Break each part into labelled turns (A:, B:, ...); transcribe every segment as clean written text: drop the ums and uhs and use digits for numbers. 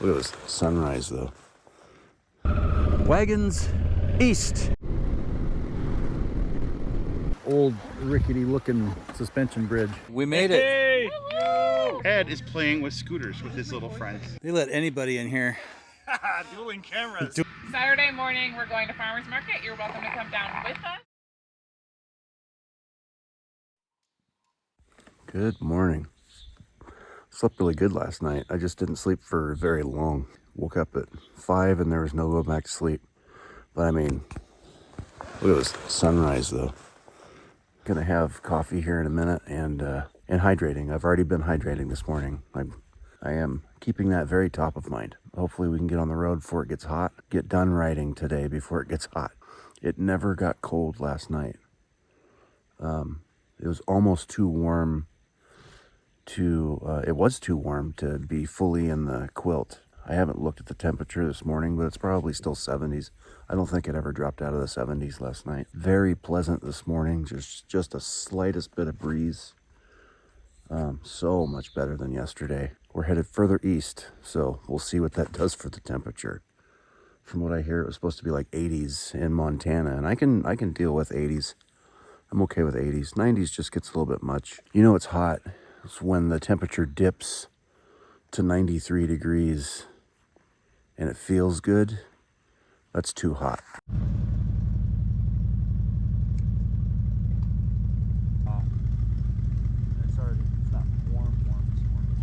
A: Look at this sunrise though. Wagons east. Old rickety looking suspension bridge. We made it.
B: Hey! Ed is playing with scooters with his little friends.
A: They let anybody in here.
B: Dueling cameras.
C: Saturday morning, we're going to farmers market. You're welcome to come down with us.
A: Good morning. Slept really good last night. I just didn't sleep for very long. Woke up at 5 and there was no go back to sleep. But I mean, look at this sunrise though. Gonna have coffee here in a minute and hydrating. I've already been hydrating this morning. I am keeping that very top of mind. Hopefully we can get on the road before it gets hot. Get done riding today before it gets hot. It never got cold last night. It was almost too warm it was too warm to be fully in the quilt. I haven't looked at the temperature this morning, but it's probably still 70s. I don't think it ever dropped out of the 70s last night. Very pleasant this morning, just a slightest bit of breeze. So much better than yesterday. We're headed further east, so we'll see what that does for the temperature. From what I hear, it was supposed to be like 80s in Montana, and I can deal with 80s. I'm okay with 80s. 90s just gets a little bit much. You know it's hot. It's when the temperature dips to 93 degrees and it feels good. That's too hot. It's not warm this morning,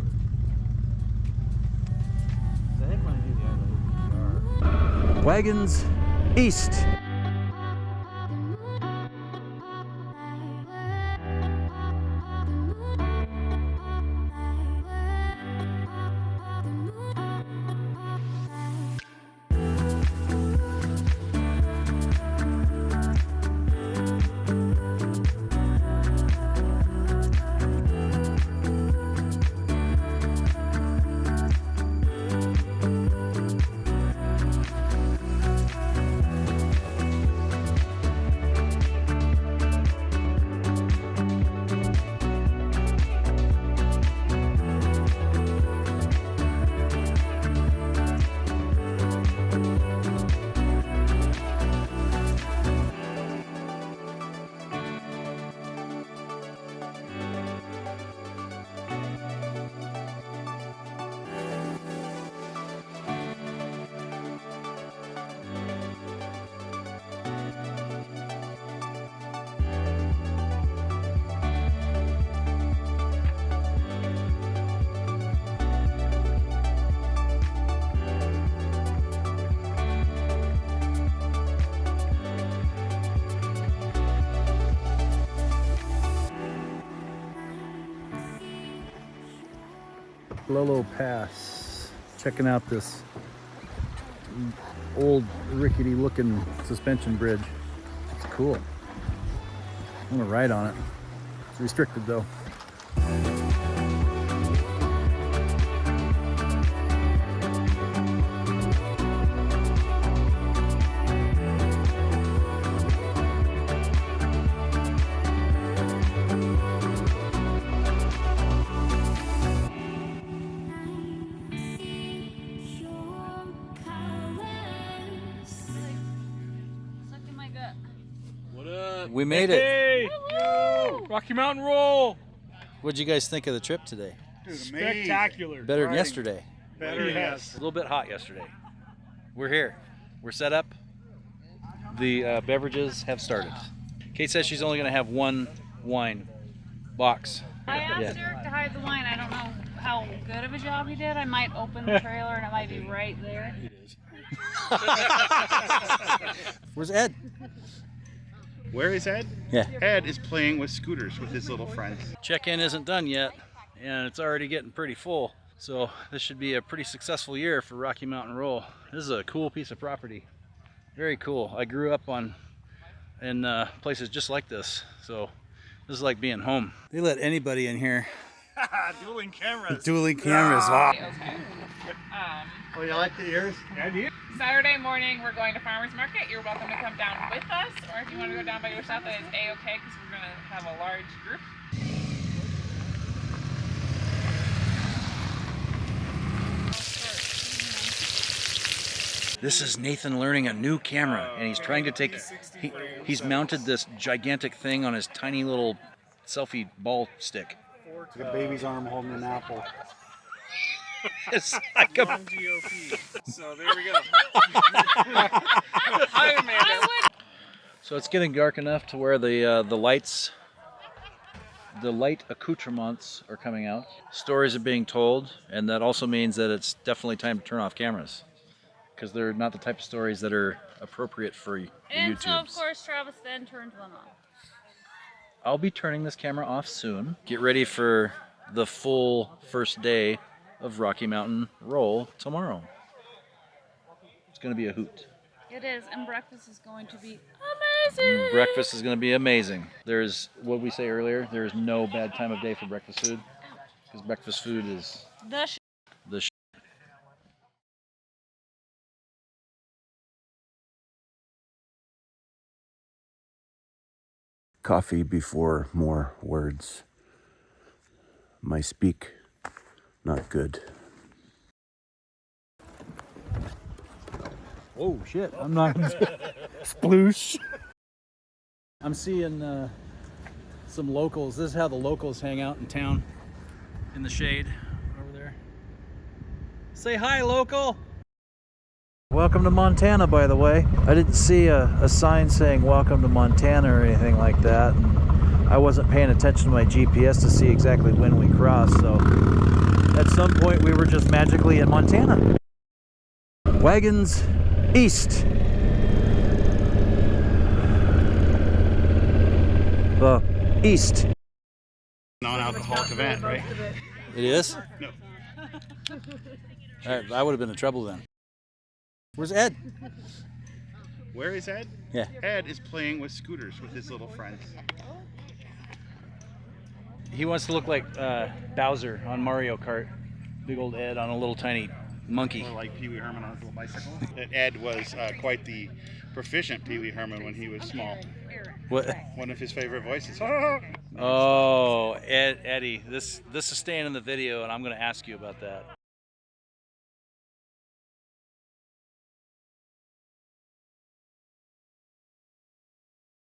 A: but I think when I do the wagons east. Lolo Pass. Checking out this old rickety looking suspension bridge. It's cool. I'm gonna ride on it. It's restricted though. We made it.
B: Hey! Rocky Mountain Roll!
A: What'd you guys think of the trip today?
B: Dude, spectacular.
A: Better than yesterday.
B: Better, yes.
D: A little bit hot yesterday. We're here. We're set up. The beverages have started. Kate says she's only going to have one wine box.
C: I asked Eric to hide the wine. I don't know how good of a job he did. I might open the trailer and it might be right there.
D: It is.
A: Where's Ed?
B: Where is Ed?
A: Yeah.
B: Ed is playing with scooters with his little friends.
D: Check-in isn't done yet, and it's already getting pretty full. So this should be a pretty successful year for Rocky Mountain Roll. This is a cool piece of property. Very cool. I grew up in places just like this, so this is like being home.
A: They let anybody in here.
B: Dueling cameras.
A: Dueling cameras. Wow.
C: Okay.
B: Oh, you like the ears? Yeah, do you?
C: Saturday morning, we're going to farmers market. You're welcome to come down with us, or if you want to go down by yourself, that is A-okay, because we're going to have a large group.
D: This is Nathan learning a new camera, and he's trying to take. He's mounted this gigantic thing on his tiny little selfie ball stick.
E: It's like a baby's arm holding an apple.
D: It's like a.
F: GOP. So there we go. Hi, Amanda.
D: So it's getting dark enough to where the lights, the light accoutrements are coming out. Stories are being told, and that also means that it's definitely time to turn off cameras, because they're not the type of stories that are appropriate for the
G: And
D: YouTubes.
G: so, of course, Travis then turned them off.
D: I'll be turning this camera off soon. Get ready for the full first day of Rocky Mountain Roll tomorrow. It's going to be a hoot.
G: It is, and breakfast is going to be amazing.
D: Breakfast is going to be amazing. There's, what we say earlier, there's no bad time of day for breakfast food, because breakfast food is
G: The sh-
D: the sh.
A: Coffee before more words. My speak, not good.
D: Oh shit! I'm not. Sploosh. I'm seeing some locals. This is how the locals hang out in town, in the shade over there. Say hi, local. Welcome to Montana, by the way. I didn't see a sign saying welcome to Montana or anything like that. And I wasn't paying attention to my GPS to see exactly when we crossed, so at some point we were just magically in Montana. Wagons east. East.
B: Non-alcoholic event, right?
D: It is?
B: No.
D: I would have been in trouble then. Where's Ed?
B: Where is Ed?
D: Yeah.
B: Ed is playing with scooters with his little friends.
D: He wants to look like Bowser on Mario Kart. Big old Ed on a little tiny monkey.
B: Or like Pee Wee Herman on his little bicycle. Ed was quite the proficient Pee Wee Herman when he was small.
D: What?
B: One of his favorite voices.
D: Oh, Eddie, this is staying in the video, and I'm going to ask you about that.